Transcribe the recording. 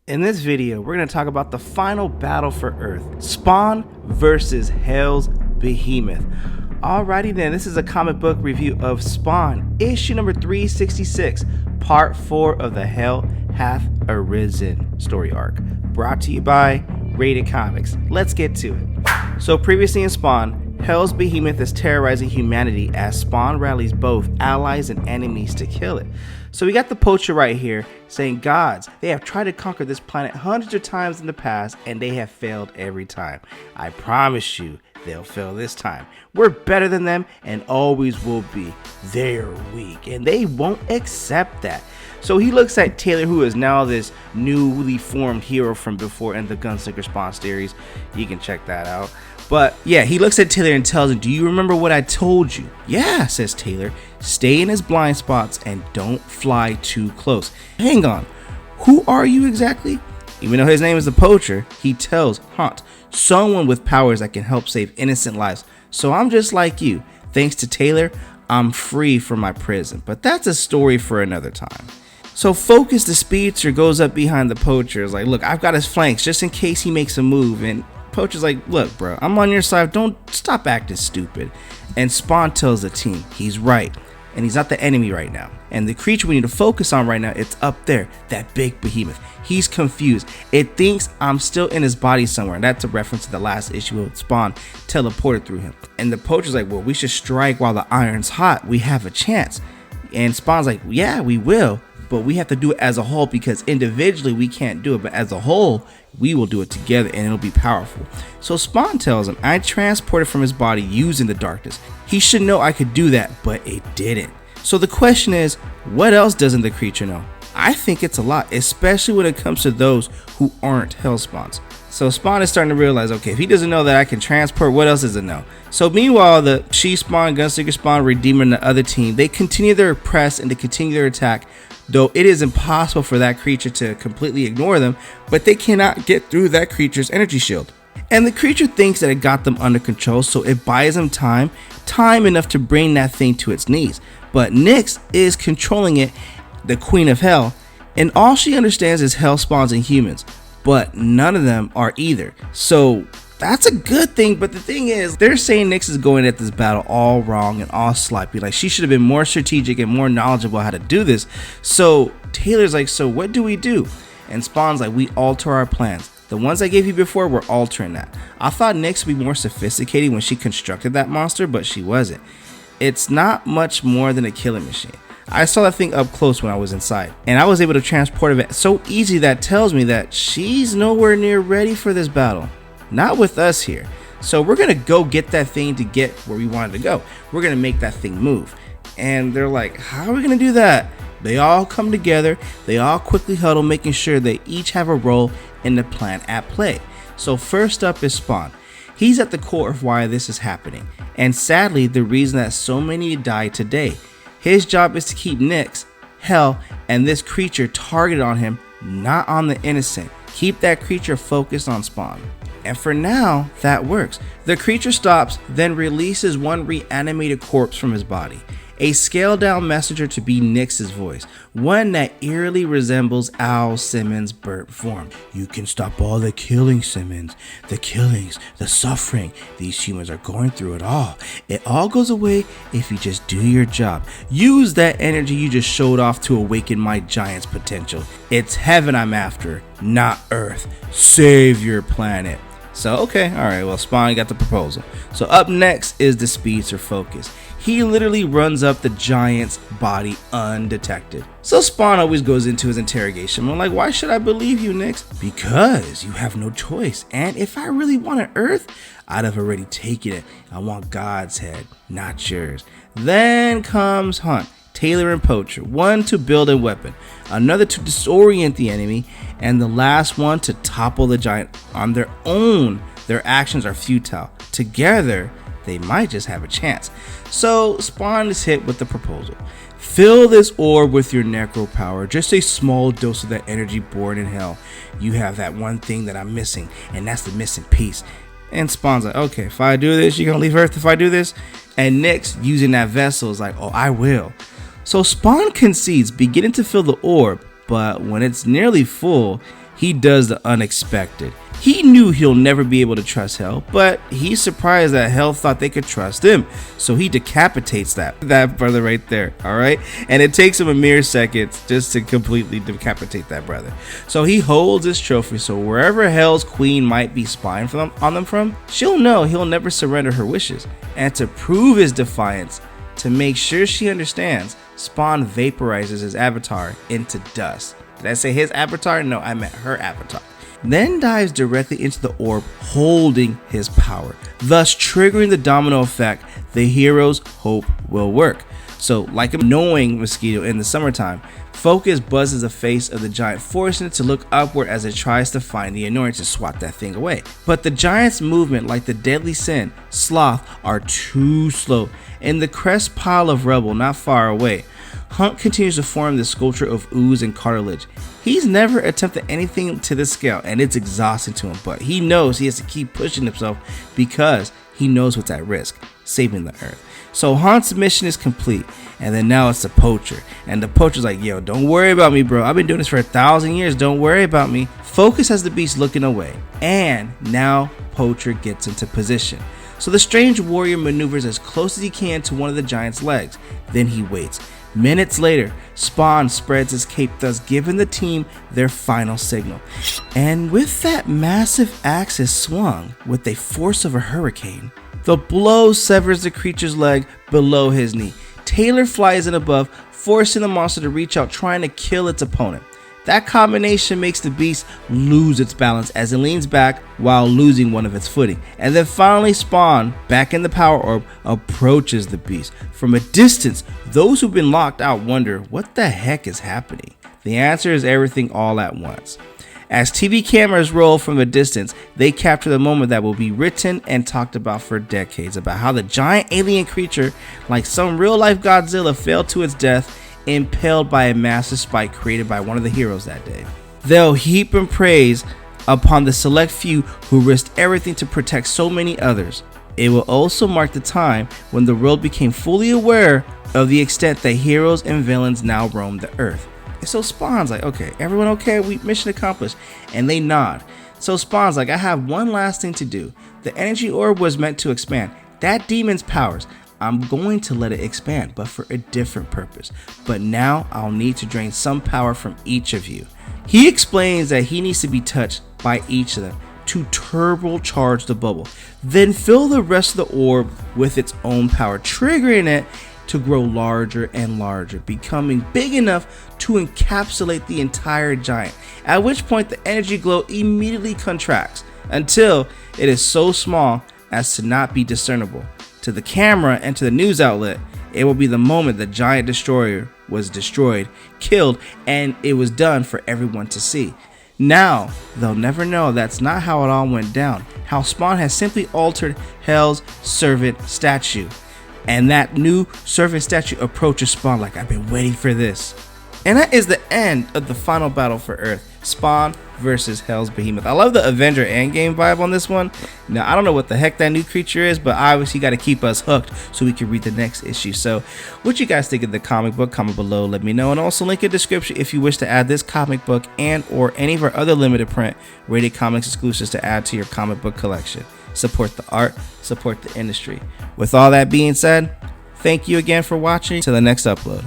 In this video, we're going to talk about the final battle for Earth, Spawn versus Hell's Behemoth. Alrighty then, this is a comic book review of Spawn, issue number 366, part 4 of the Hell Hath Arisen story arc, brought to you by RatedComics. Let's get to it. So previously in Spawn, Hell's Behemoth is terrorizing humanity as Spawn rallies both allies and enemies to kill it. So we got the poacher right here saying, gods, they have tried to conquer this planet hundreds of times in the past and they have failed every time. I promise you they'll fail this time. We're better than them and always will be. They're weak and they won't accept that. So he looks at Taylor, who is now this newly formed hero from before in the Gunslinger Spawn series. You can check that out. But yeah, he looks at Taylor and tells him, do you remember what I told you? Yeah, says Taylor. Stay in his blind spots and don't fly too close. Hang on, who are you exactly? Even though his name is the poacher, he tells Hunt, someone with powers that can help save innocent lives. So I'm just like you. Thanks to Taylor, I'm free from my prison. But that's a story for another time. So Focus, the speedster, goes up behind the poacher. Is like, look, I've got his flanks just in case he makes a move. And Poacher's like, look, bro, I'm on your side. Don't stop acting stupid. And Spawn tells the team he's right. And he's not the enemy right now. And the creature we need to focus on right now, it's up there, that big behemoth. He's confused. It thinks I'm still in his body somewhere. And that's a reference to the last issue of Spawn teleported through him. And the poacher's like, well, we should strike while the iron's hot. We have a chance. And Spawn's like, yeah, we will. But we have to do it as a whole because individually we can't do it. But as a whole, we will do it together and it'll be powerful. So Spawn tells him, I transported from his body using the darkness. He should know I could do that, but it didn't. So the question is, what else doesn't the creature know? I think it's a lot, especially when it comes to those who aren't Hellspawns. So Spawn is starting to realize, okay, if he doesn't know that I can transport, what else does it know? So meanwhile, the She-Spawn, Gunslinger Spawn, Redeemer, and the other team, they continue their press and they continue their attack, though it is impossible for that creature to completely ignore them, but they cannot get through that creature's energy shield. And the creature thinks that it got them under control, so it buys them time enough to bring that thing to its knees. But Nyx is controlling it, the Queen of Hell, and all she understands is hell spawns and humans, but none of them are either. So that's a good thing, but the thing is, they're saying Nyx is going at this battle all wrong and all sloppy. Like, she should have been more strategic and more knowledgeable how to do this. So Taylor's like, so what do we do? And Spawn's like, we alter our plans. The ones I gave you before, we're altering that. I thought Nyx would be more sophisticated when she constructed that monster, but she wasn't. It's not much more than a killing machine. I saw that thing up close when I was inside, and I was able to transport it so easy that tells me that she's nowhere near ready for this battle. Not with us here. So we're gonna go get that thing to get where we wanted to go. We're gonna make that thing move. And they're like, how are we gonna do that? They all come together, they all quickly huddle, making sure they each have a role in the plan at play. So first up is Spawn. He's at the core of why this is happening, and sadly the reason that so many died today. His job is to keep Nyx, Hell, and this creature targeted on him, not on the innocent. Keep that creature focused on Spawn. And for now, that works. The creature stops, then releases one reanimated corpse from his body. A scaled down messenger to be Nyx's voice, one that eerily resembles Al Simmons' burnt form. You can stop all the killing, Simmons. The killings, the suffering. These humans are going through it all. It all goes away if you just do your job. Use that energy you just showed off to awaken my giant's potential. It's heaven I'm after, not Earth. Save your planet. So, okay, alright, well, Spawn got the proposal. So up next is the speedster Focus. He literally runs up the giant's body undetected. So Spawn always goes into his interrogation. I'm like, why should I believe you, Nyx? Because you have no choice. And if I really wanted Earth, I'd have already taken it. I want God's head, not yours. Then comes Hunt, Taylor, and Poacher. One to build a weapon, another to disorient the enemy, and the last one to topple the giant on their own. Their actions are futile. Together, they might just have a chance. So Spawn is hit with the proposal. Fill this orb with your necro power, just a small dose of that energy born in hell. You have that one thing that I'm missing, and that's the missing piece. And Spawn's like, okay, if I do this, you gonna leave Earth if I do this? And Nyx, using that vessel, is like, oh, I will. So Spawn concedes, beginning to fill the orb, but when it's nearly full, he does the unexpected. He knew he'll never be able to trust Hell, but he's surprised that Hell thought they could trust him. So he decapitates that brother right there, alright? And it takes him a mere seconds just to completely decapitate that brother. So he holds his trophy, so wherever Hell's queen might be spying on them from, she'll know he'll never surrender her wishes. And to prove his defiance, to make sure she understands, Spawn vaporizes his avatar into dust. Did I say his avatar? No, I meant her avatar. Then dives directly into the orb holding his power, thus triggering the domino effect the hero's hope will work. So like a knowing mosquito in the summertime, Focus buzzes the face of the giant, forcing it to look upward as it tries to find the annoyance to swat that thing away. But the giant's movement, like the deadly sin, Sloth, are too slow. In the crest pile of rubble not far away, Hunt continues to form the sculpture of ooze and cartilage. He's never attempted anything to this scale, and it's exhausting to him, but he knows he has to keep pushing himself because he knows what's at risk, saving the Earth. So Hunt's mission is complete, and then now it's the Poacher, and the Poacher's like, yo, don't worry about me, bro. I've been doing this for 1,000 years. Don't worry about me. Focus has the beast looking away, and now Poacher gets into position. So the strange warrior maneuvers as close as he can to one of the giant's legs. Then he waits. Minutes later, Spawn spreads his cape, thus giving the team their final signal. And with that massive axis swung with the force of a hurricane, the blow severs the creature's leg below his knee. Taylor flies in above, forcing the monster to reach out, trying to kill its opponent. That combination makes the beast lose its balance as it leans back while losing one of its footing. And then finally Spawn, back in the power orb, approaches the beast. From a distance, those who've been locked out wonder what the heck is happening. The answer is everything all at once. As TV cameras roll from a distance, they capture the moment that will be written and talked about for decades, about how the giant alien creature, like some real-life Godzilla, fell to its death, impaled by a massive spike created by one of the heroes that day. They'll heap in praise upon the select few who risked everything to protect so many others. It will also mark the time when the world became fully aware of the extent that heroes and villains now roam the earth. So Spawn's like, okay, everyone okay? Mission accomplished. And they nod. So Spawn's like, I have one last thing to do. The energy orb was meant to expand. That demon's powers, I'm going to let it expand, but for a different purpose. But now I'll need to drain some power from each of you. He explains that he needs to be touched by each of them to turbocharge the bubble. Then fill the rest of the orb with its own power, triggering it to grow larger and larger, becoming big enough to encapsulate the entire giant, at which point the energy glow immediately contracts until it is so small as to not be discernible. To the camera and to the news outlet, it will be the moment the giant destroyer was destroyed, killed, and it was done for everyone to see. Now, they'll never know that's not how it all went down, how Spawn has simply altered Hell's servant statue. And that new servant statue approaches Spawn like, I've been waiting for this. And that is the end of the final battle for Earth, Spawn versus Hell's Behemoth. I love the Avenger Endgame vibe on this one. Now, I don't know what the heck that new creature is, but obviously got to keep us hooked so we can read the next issue. So, what you guys think of the comic book? Comment below, let me know. And also link in the description if you wish to add this comic book and or any of our other limited print Rated Comics exclusives to add to your comic book collection. Support the art, support the industry. With all that being said, thank you again for watching. Till the next upload.